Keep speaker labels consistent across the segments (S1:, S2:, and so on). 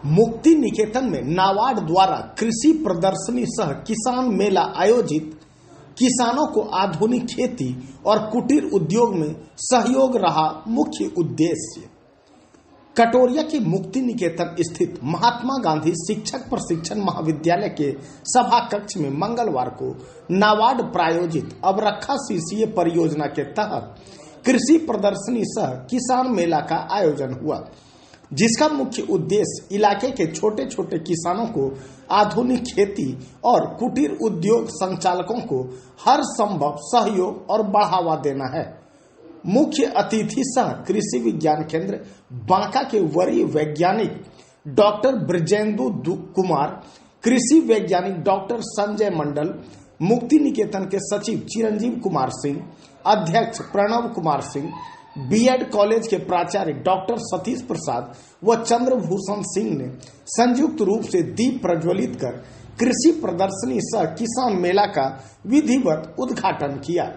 S1: मुक्ति निकेतन में नाबार्ड द्वारा कृषि प्रदर्शनी सह किसान मेला आयोजित किसानों को आधुनिक खेती और कुटीर उद्योग में सहयोग रहा मुख्य उद्देश्य। कटोरिया के मुक्ति निकेतन स्थित महात्मा गांधी शिक्षक प्रशिक्षण महाविद्यालय के सभा कक्ष में मंगलवार को नाबार्ड प्रायोजित अबरखा शीर्षीय परियोजना के तहत कृषि प्रदर्शनी सह किसान मेला का आयोजन हुआ, जिसका मुख्य उद्देश्य इलाके के छोटे छोटे किसानों को आधुनिक खेती और कुटीर उद्योग संचालकों को हर संभव सहयोग और बढ़ावा देना है। मुख्य अतिथि सह कृषि विज्ञान केंद्र बांका के वरीय वैज्ञानिक डॉक्टर ब्रजेंदु कुमार, कृषि वैज्ञानिक डॉक्टर संजय मंडल, मुक्ति निकेतन के सचिव चिरंजीव कुमार सिंह, अध्यक्ष प्रणव कुमार सिंह, बीएड कॉलेज के प्राचार्य डॉक्टर सतीश प्रसाद व चंद्रभूषण सिंह ने संयुक्त रूप से दीप प्रज्वलित कर कृषि प्रदर्शनी सह किसान मेला का विधिवत उद्घाटन किया।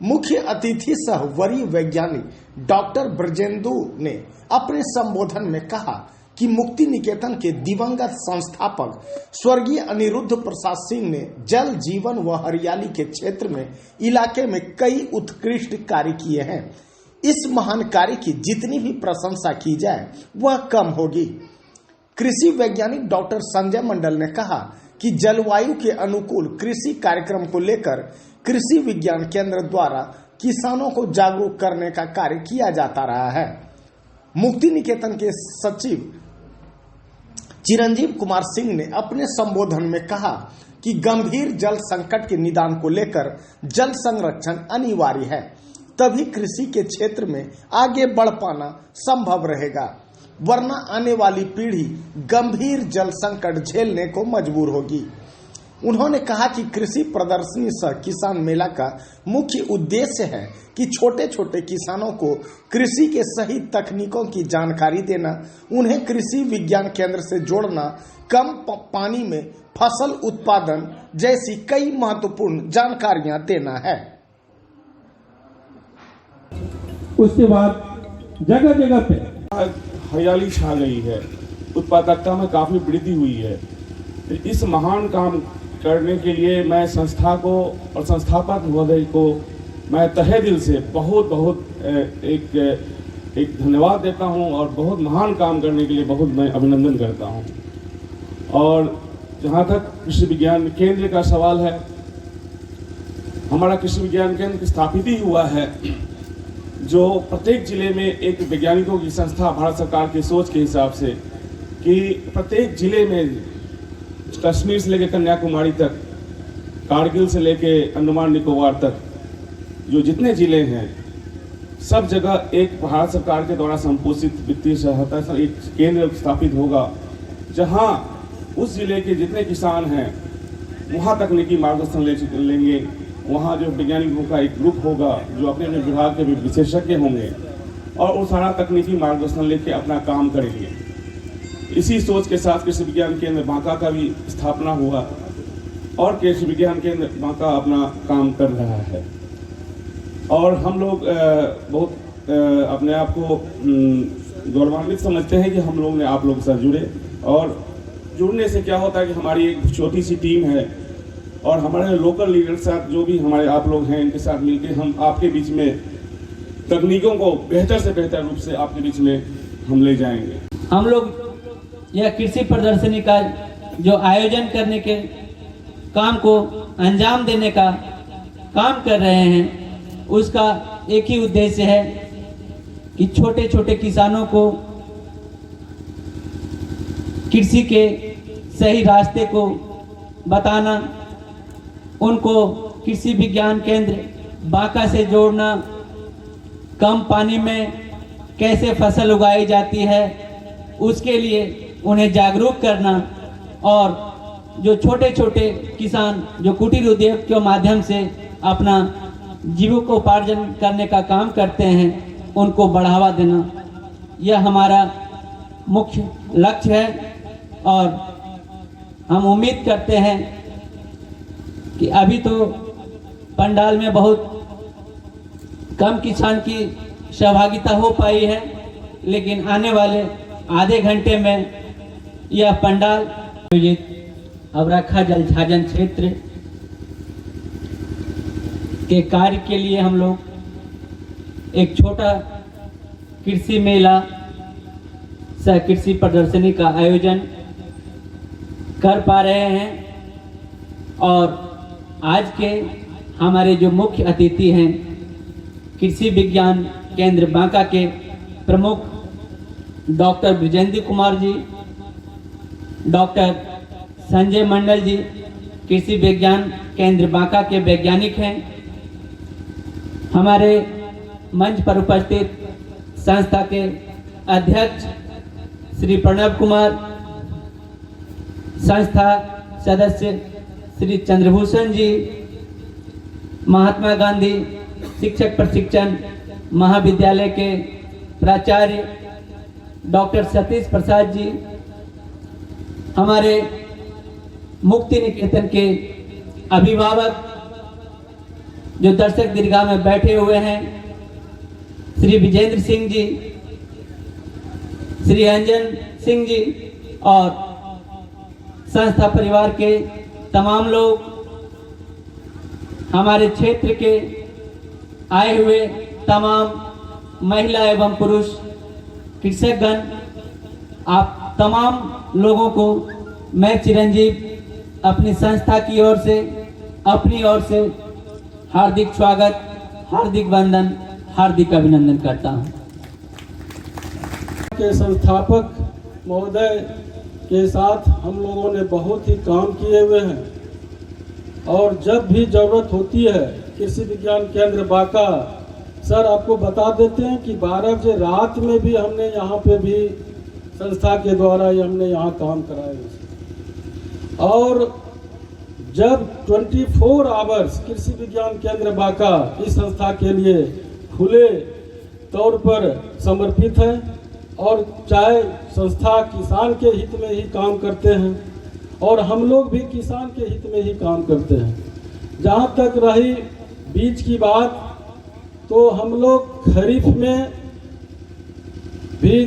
S1: मुख्य अतिथि सह वरीय वैज्ञानिक डॉक्टर ब्रजेंदु ने अपने संबोधन में कहा कि मुक्ति निकेतन के दिवंगत संस्थापक स्वर्गीय अनिरुद्ध प्रसाद सिंह ने जल जीवन व हरियाली के क्षेत्र में इलाके में कई उत्कृष्ट कार्य किए हैं। इस महान कार्य की जितनी भी प्रशंसा की जाए वह कम होगी। कृषि वैज्ञानिक डॉक्टर संजय मंडल ने कहा कि जलवायु के अनुकूल कृषि कार्यक्रम को लेकर कृषि विज्ञान केंद्र द्वारा किसानों को जागरूक करने का कार्य किया जाता रहा है। मुक्ति निकेतन के सचिव चिरंजीव कुमार सिंह ने अपने संबोधन में कहा कि गंभीर जल संकट के निदान को लेकर जल संरक्षण अनिवार्य है, तभी कृषि के क्षेत्र में आगे बढ़ पाना संभव रहेगा, वरना आने वाली पीढ़ी गंभीर जल संकट झेलने को मजबूर होगी। उन्होंने कहा कि कृषि प्रदर्शनी सह किसान मेला का मुख्य उद्देश्य है कि छोटे छोटे किसानों को कृषि के सही तकनीकों की जानकारी देना, उन्हें कृषि विज्ञान केंद्र से जोड़ना, कम पानी में फसल उत्पादन जैसी कई महत्वपूर्ण जानकारियां देना है।
S2: उसके बाद जगह जगह पे
S3: हरियाली छा गई है, उत्पादकता में काफी वृद्धि हुई है। इस महान काम करने के लिए मैं संस्था को और संस्थापक महोदय को मैं तहे दिल से बहुत एक धन्यवाद देता हूं और बहुत महान काम करने के लिए बहुत मैं अभिनंदन करता हूं। और जहां तक कृषि विज्ञान केंद्र का सवाल है, हमारा कृषि विज्ञान केंद्र स्थापित ही हुआ है, जो प्रत्येक जिले में एक वैज्ञानिकों की संस्था भारत सरकार की सोच के हिसाब से कि प्रत्येक जिले में कश्मीर से लेकर कन्याकुमारी तक, कारगिल से लेकर अंडमान निकोबार तक जो जितने जिले हैं, सब जगह एक भारत सरकार के द्वारा संपोषित वित्तीय सहायता से एक केंद्र स्थापित होगा, जहां उस जिले के जितने किसान हैं वहां तकनीकी मार्गदर्शन लेंगे। वहाँ जो वैज्ञानिकों का एक ग्रुप होगा जो अपने अपने विभाग के विशेषज्ञ होंगे और वो सारा तकनीकी मार्गदर्शन लेके अपना काम करेंगे। इसी सोच के साथ कृषि विज्ञान केंद्र बांका का भी स्थापना हुआ और कृषि विज्ञान केंद्र बांका अपना काम कर रहा है। और हम लोग बहुत अपने आप को गौरवान्वित समझते हैं कि हम लोग ने आप लोग के साथ जुड़े, और जुड़ने से क्या होता है कि हमारी एक छोटी सी टीम है और हमारे लोकल लीडर के साथ जो भी हमारे आप लोग हैं, इनके साथ मिलकर हम आपके बीच में तकनीकों को बेहतर से बेहतर रूप से आपके बीच में हम ले जाएंगे।
S4: हम लोग यह कृषि प्रदर्शनी का जो आयोजन करने के काम को अंजाम देने का काम कर रहे हैं, उसका एक ही उद्देश्य है कि छोटे छोटे किसानों को कृषि के सही रास्ते को बताना, उनको कृषि विज्ञान केंद्र बांका से जोड़ना, कम पानी में कैसे फसल उगाई जाती है उसके लिए उन्हें जागरूक करना, और जो छोटे छोटे किसान जो कुटीर उद्योग के माध्यम से अपना जीविकोपार्जन करने का काम करते हैं उनको बढ़ावा देना, यह हमारा मुख्य लक्ष्य है। और हम उम्मीद करते हैं कि अभी तो पंडाल में बहुत कम किसान की सहभागिता हो पाई है, लेकिन आने वाले आधे घंटे में यह पंडाल आयोजित अवरखा जल छाजन क्षेत्र के कार्य के लिए हम लोग एक छोटा कृषि मेला सह कृषि प्रदर्शनी का आयोजन कर पा रहे हैं। और आज के हमारे जो मुख्य अतिथि हैं, कृषि विज्ञान केंद्र बांका के प्रमुख डॉक्टर ब्रिजेंद्र कुमार जी, डॉक्टर संजय मंडल जी, कृषि विज्ञान केंद्र बांका के वैज्ञानिक हैं। हमारे मंच पर उपस्थित संस्था के अध्यक्ष श्री प्रणव कुमार, संस्था सदस्य श्री चंद्रभूषण जी, महात्मा गांधी शिक्षक प्रशिक्षण महाविद्यालय के प्राचार्य डॉक्टर सतीश प्रसाद जी, हमारे मुक्ति निकेतन के अभिभावक जो दर्शक दीर्घा में बैठे हुए हैं, श्री विजेंद्र सिंह जी, श्री अंजन सिंह जी और संस्था परिवार के तमाम लोग, हमारे क्षेत्र के आए हुए तमाम महिला एवं पुरुष कृषकगण, आप तमाम लोगों को मैं चिरंजीव अपनी संस्था की ओर से, अपनी ओर से हार्दिक स्वागत, हार्दिक वंदन, हार्दिक अभिनंदन करता हूं।
S5: के संस्थापक महोदय के साथ हम लोगों ने बहुत ही काम किए हुए हैं और जब भी जरूरत होती है कृषि विज्ञान केंद्र बांका, सर आपको बता देते हैं कि 12 बजे रात में भी हमने यहाँ पे भी संस्था के द्वारा हमने यहाँ काम कराया। और जब 24 आवर्स कृषि विज्ञान केंद्र बांका इस संस्था के लिए खुले तौर पर समर्पित है और चाहे संस्था किसान के हित में ही काम करते हैं और हम लोग भी किसान के हित में ही काम करते हैं। जहाँ तक रही बीज की बात, तो हम लोग खरीफ में भी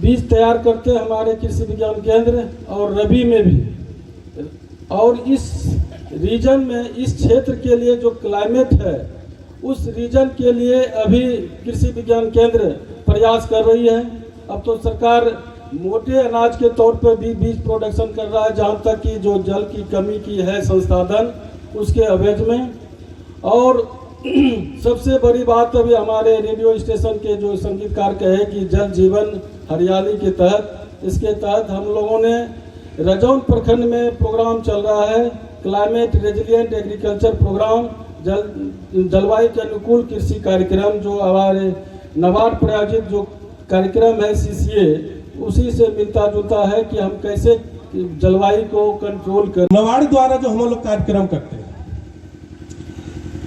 S5: बीज तैयार करते हैं हमारे कृषि विज्ञान केंद्र और रबी में भी। और इस रीजन में, इस क्षेत्र के लिए जो क्लाइमेट है, उस रीजन के लिए अभी कृषि विज्ञान केंद्र प्रयास कर रही है। अब तो सरकार मोटे अनाज के तौर पर भी बीज प्रोडक्शन कर रहा है, जहाँ तक कि जो जल की कमी की है संसाधन उसके अवैध में। और सबसे बड़ी बात अभी हमारे रेडियो स्टेशन के जो संगीतकार कहे कि जल जीवन हरियाली के तहत, इसके तहत हम लोगों ने रजौन प्रखंड में प्रोग्राम चल रहा है, क्लाइमेट रेजिलिएंट एग्रीकल्चर प्रोग्राम, जलवायु के अनुकूल कृषि कार्यक्रम, जो हमारे नबार्ड प्रायोजित जो कार्यक्रम है CCA, उसी से मिलता जुलता है कि हम कैसे जलवायु को कंट्रोल कर।
S2: नबार्ड द्वारा जो हम लोग कार्यक्रम करते हैं,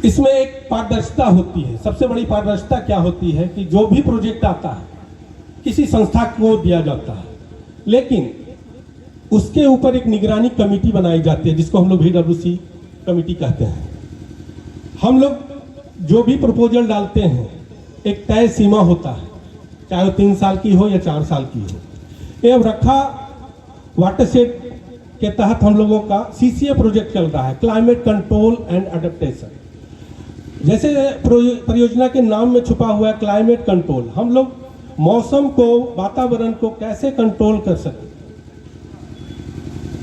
S2: इसमें एक पारदर्शिता होती है। सबसे बड़ी पारदर्शिता क्या होती है कि जो भी प्रोजेक्ट आता है किसी संस्था को दिया जाता है, लेकिन उसके ऊपर एक निगरानी कमेटी बनाई जाती है, जिसको हम लोग VWC कमेटी कहते हैं। हम लोग जो भी प्रपोजल डालते हैं, एक तय सीमा होता है, चाहे वो 3 साल की हो या 4 साल की हो। ये अवरखा वाटरशेड के तहत हम लोगों का CCA प्रोजेक्ट चल रहा है, क्लाइमेट कंट्रोल एंड अडेप्टेशन। जैसे परियोजना के नाम में छुपा हुआ है क्लाइमेट कंट्रोल, हम लोग मौसम को, वातावरण को कैसे कंट्रोल कर सकें,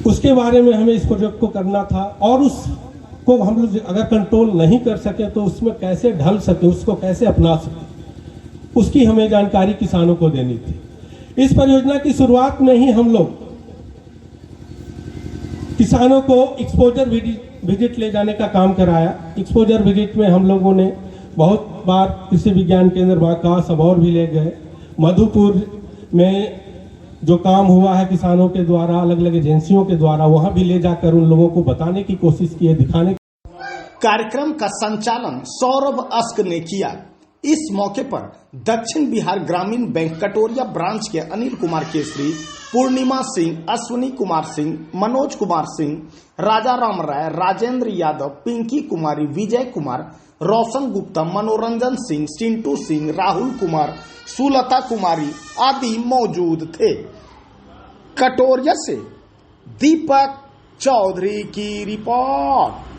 S2: उसके बारे में हमें इस प्रोजेक्ट को करना था। और उसको हम लोग अगर कंट्रोल नहीं कर सके तो उसमें कैसे ढल सके, उसको कैसे अपना सके, उसकी हमें जानकारी किसानों को देनी थी। इस परियोजना की शुरुआत में ही हम लोग किसानों को एक्सपोजर विजिट ले जाने का काम कराया। एक्सपोजर विजिट में हम लोगों ने बहुत बार कृषि विज्ञान केंद्र बांका, सबौर भी ले गए। मधुपुर में जो काम हुआ है किसानों के द्वारा, अलग अलग एजेंसियों के द्वारा, वहां भी ले जाकर उन लोगों को बताने की कोशिश की है, दिखाने।
S1: कार्यक्रम का संचालन सौरभ अस्क ने किया। इस मौके पर दक्षिण बिहार ग्रामीण बैंक कटोरिया ब्रांच के अनिल कुमार केसरी, पूर्णिमा सिंह, अश्विनी कुमार सिंह, मनोज कुमार सिंह, राजा राम राय, राजेंद्र यादव, पिंकी कुमारी, विजय कुमार, रोशन गुप्ता, मनोरंजन सिंह, चिंटू सिंह, राहुल कुमार, सुलता कुमारी आदि मौजूद थे। कटोरिया से दीपक चौधरी की रिपोर्ट।